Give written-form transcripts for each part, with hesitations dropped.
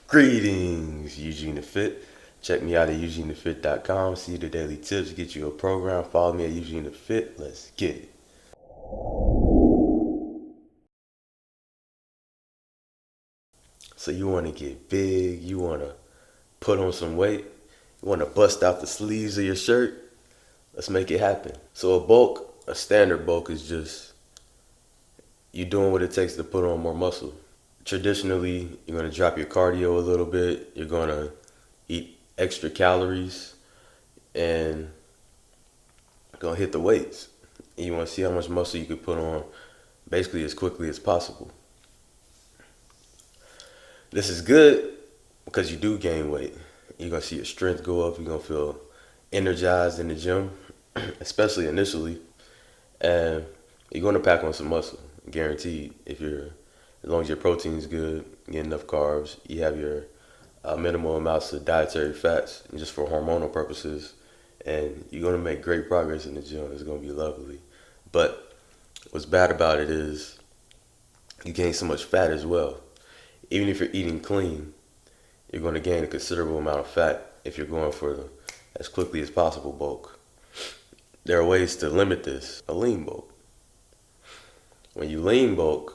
Greetings, Eugene the Fit. Check me out at eugenethefit.com. See the daily tips, get you a program. Follow me at Eugene the Fit. Let's get it. So you want to get big, you want to put on some weight, you want to bust out the sleeves of your shirt. Let's make it happen. So a standard bulk is just you doing what it takes to put on more muscle. Traditionally, you're going to drop your cardio a little bit. You're going to eat extra calories and going to hit the weights. And you want to see how much muscle you can put on basically as quickly as possible. This is good because you do gain weight. You're going to see your strength go up. You're going to feel energized in the gym, especially initially. And you're going to pack on some muscle, guaranteed. As long as your protein is good, you get enough carbs, you have your minimal amounts of dietary fats, just for hormonal purposes, and you're going to make great progress in the gym. It's going to be lovely. But what's bad about it is you gain so much fat as well. Even if you're eating clean, you're going to gain a considerable amount of fat if you're going for the as quickly as possible bulk. There are ways to limit this. A lean bulk. When you lean bulk,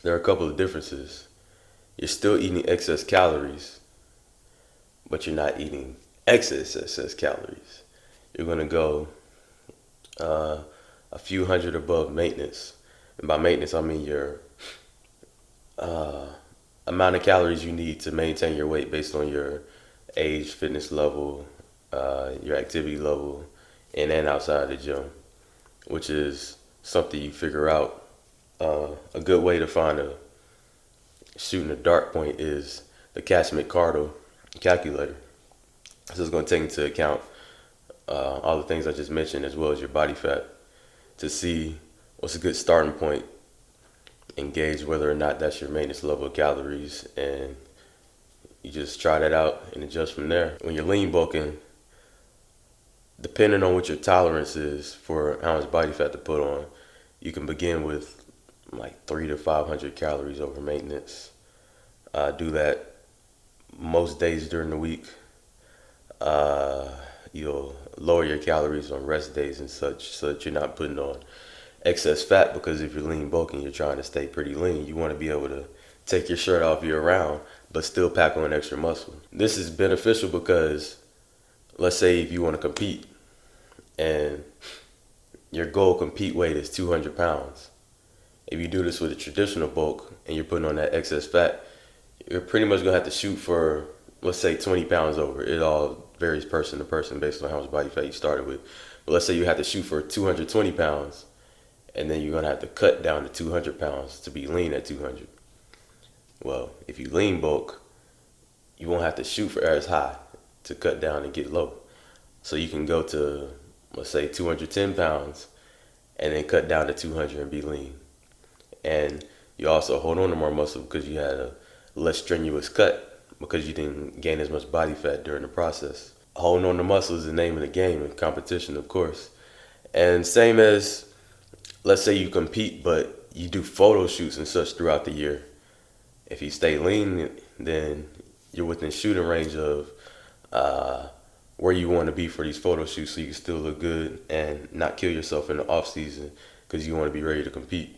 there are a couple of differences. You're still eating excess calories, but you're not eating excess calories. You're going to go a few hundred above maintenance. And by maintenance, I mean your amount of calories you need to maintain your weight based on your age, fitness level, your activity level, in and outside the gym, which is something you figure out. A good way to find shooting a dart point is the Cash-McCardle calculator. So it's going to take into account all the things I just mentioned, as well as your body fat, to see what's a good starting point and gauge whether or not that's your maintenance level of calories, and you just try that out and adjust from there. When you're lean bulking, depending on what your tolerance is for how much body fat to put on, you can begin with like 300 to 500 calories over maintenance. Do that most days during the week. You'll lower your calories on rest days and such, so that you're not putting on excess fat, because if you're lean bulking, you're trying to stay pretty lean. You want to be able to take your shirt off year round, but still pack on extra muscle. This is beneficial because, let's say if you want to compete and your goal compete weight is 200 pounds. If you do this with a traditional bulk and you're putting on that excess fat, you're pretty much going to have to shoot for, let's say, 20 pounds over. It all varies person to person based on how much body fat you started with. But let's say you have to shoot for 220 pounds, and then you're going to have to cut down to 200 pounds to be lean at 200. Well, if you lean bulk, you won't have to shoot for as high to cut down and get low. So you can go to, let's say, 210 pounds and then cut down to 200 and be lean. And you also hold on to more muscle because you had a less strenuous cut, because you didn't gain as much body fat during the process. Holding on to muscle is the name of the game in competition, of course. And same as, let's say you compete, but you do photo shoots and such throughout the year. If you stay lean, then you're within shooting range of where you want to be for these photo shoots, so you can still look good and not kill yourself in the off season, because you want to be ready to compete.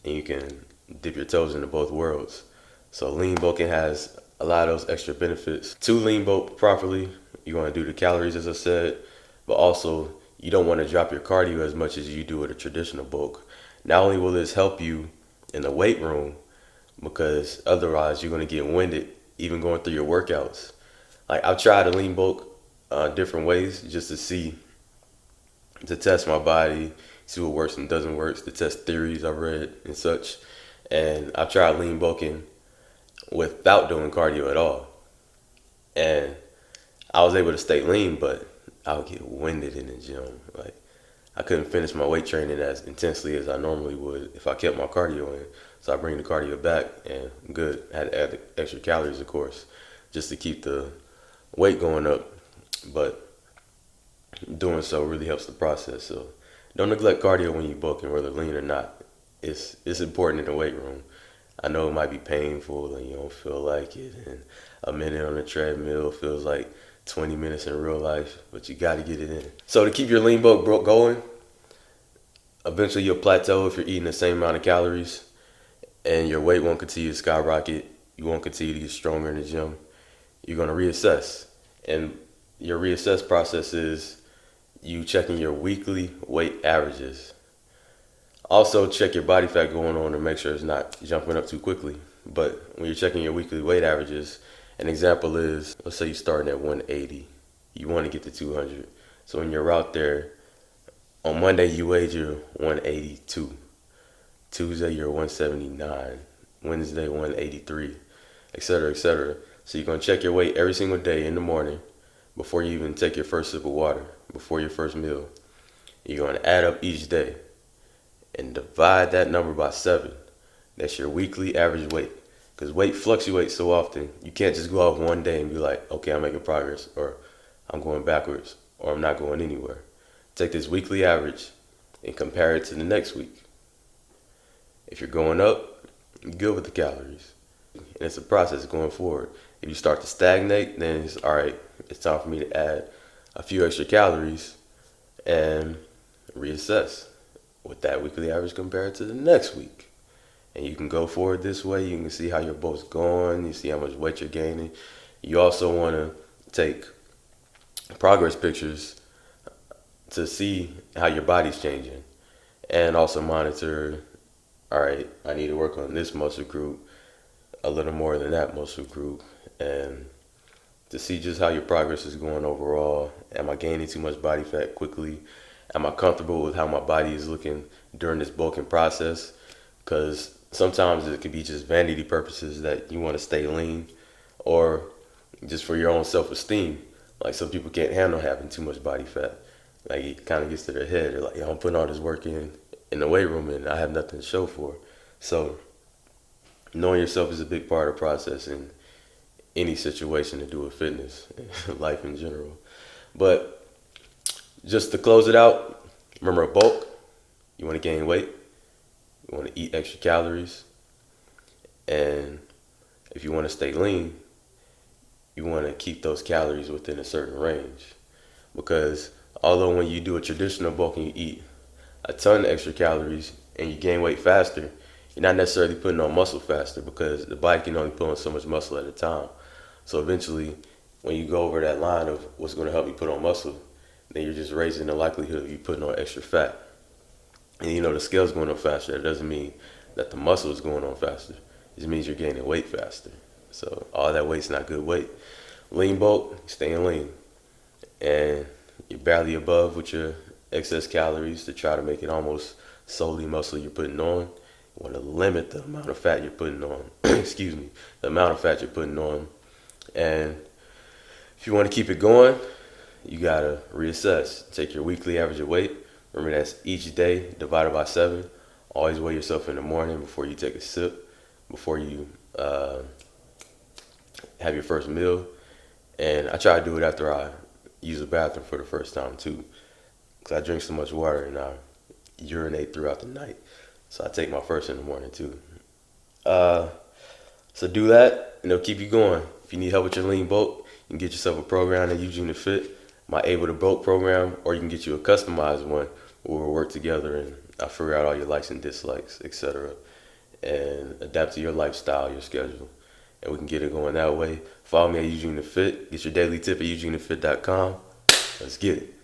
And you can dip your toes into both worlds. So lean bulking has a lot of those extra benefits. To lean bulk properly, you want to do the calories, as I said, but also you don't want to drop your cardio as much as you do with a traditional bulk. Not only will this help you in the weight room, because otherwise you're going to get winded even going through your workouts. Like, I've tried to lean bulk different ways just to test my body, see what works and doesn't work, to test theories I've read and such. And I've tried lean bulking without doing cardio at all. And I was able to stay lean, but I would get winded in the gym. Like, I couldn't finish my weight training as intensely as I normally would if I kept my cardio in. So I bring the cardio back, and good. I had to add the extra calories, of course, just to keep the weight going up. But doing so really helps the process. So don't neglect cardio when you bulking, whether lean or not. It's important in the weight room. I know it might be painful and you don't feel like it, and a minute on the treadmill feels like 20 minutes in real life, but you got to get it in. So to keep your lean bulk going, eventually you'll plateau if you're eating the same amount of calories, and your weight won't continue to skyrocket. You won't continue to get stronger in the gym. You're going to reassess. And your reassess process is you checking your weekly weight averages. Also, check your body fat going on to make sure it's not jumping up too quickly. But when you're checking your weekly weight averages, an example is, let's say you're starting at 180. You want to get to 200. So when you're out there, on Monday you weighed your 182. Tuesday you're 179. Wednesday 183, etc., etc. So you're going to check your weight every single day in the morning before you even take your first sip of water, before your first meal. You're going to add up each day and divide that number by 7. That's your weekly average weight. Because weight fluctuates so often, you can't just go out one day and be like, okay, I'm making progress, or I'm going backwards, or I'm not going anywhere. Take this weekly average and compare it to the next week. If you're going up, you're good with the calories. And it's a process going forward. If you start to stagnate, then it's all right, it's time for me to add a few extra calories and reassess with that weekly average compared to the next week. And you can go forward this way. You can see how your boat's going. You see how much weight you're gaining. You also want to take progress pictures to see how your body's changing. And also monitor, all right, I need to work on this muscle group a little more than that muscle group. And to see just how your progress is going overall. Am I gaining too much body fat quickly? Am I comfortable with how my body is looking during this bulking process? Because sometimes it could be just vanity purposes that you want to stay lean, or just for your own self-esteem. Like some people can't handle having too much body fat. Like it kind of gets to their head. They're like, yo, I'm putting all this work in the weight room and I have nothing to show for it. So knowing yourself is a big part of the process in any situation to do with fitness, life in general. But just to close it out, remember a bulk, you want to gain weight, you want to eat extra calories, and if you want to stay lean, you want to keep those calories within a certain range. Because although when you do a traditional bulk and you eat a ton of extra calories and you gain weight faster, you're not necessarily putting on muscle faster because the body can only put on so much muscle at a time. So eventually, when you go over that line of what's going to help you put on muscle, then you're just raising the likelihood of you putting on extra fat. And you know the scale's going up faster. That doesn't mean that the muscle is going on faster. It just means you're gaining weight faster. So all that weight's not good weight. Lean bulk, staying lean. And you're barely above with your excess calories to try to make it almost solely muscle you're putting on. You want to limit the amount of fat you're putting on. Excuse me. The amount of fat you're putting on. And if you want to keep it going, you got to reassess. Take your weekly average of weight. Remember that's each day divided by 7. Always weigh yourself in the morning before you take a sip, before you have your first meal. And I try to do it after I use the bathroom for the first time too, because I drink so much water and I urinate throughout the night. So I take my first in the morning too. So do that and it'll keep you going. If you need help with your lean bulk, you can get yourself a program at Eugene to Fit, my Able to Bulk program, or you can get you a customized one where we'll work together and I'll figure out all your likes and dislikes, etc., and adapt to your lifestyle, your schedule. And we can get it going that way. Follow me at Eugene to Fit. Get your daily tip at eugenetofit.com. Let's get it.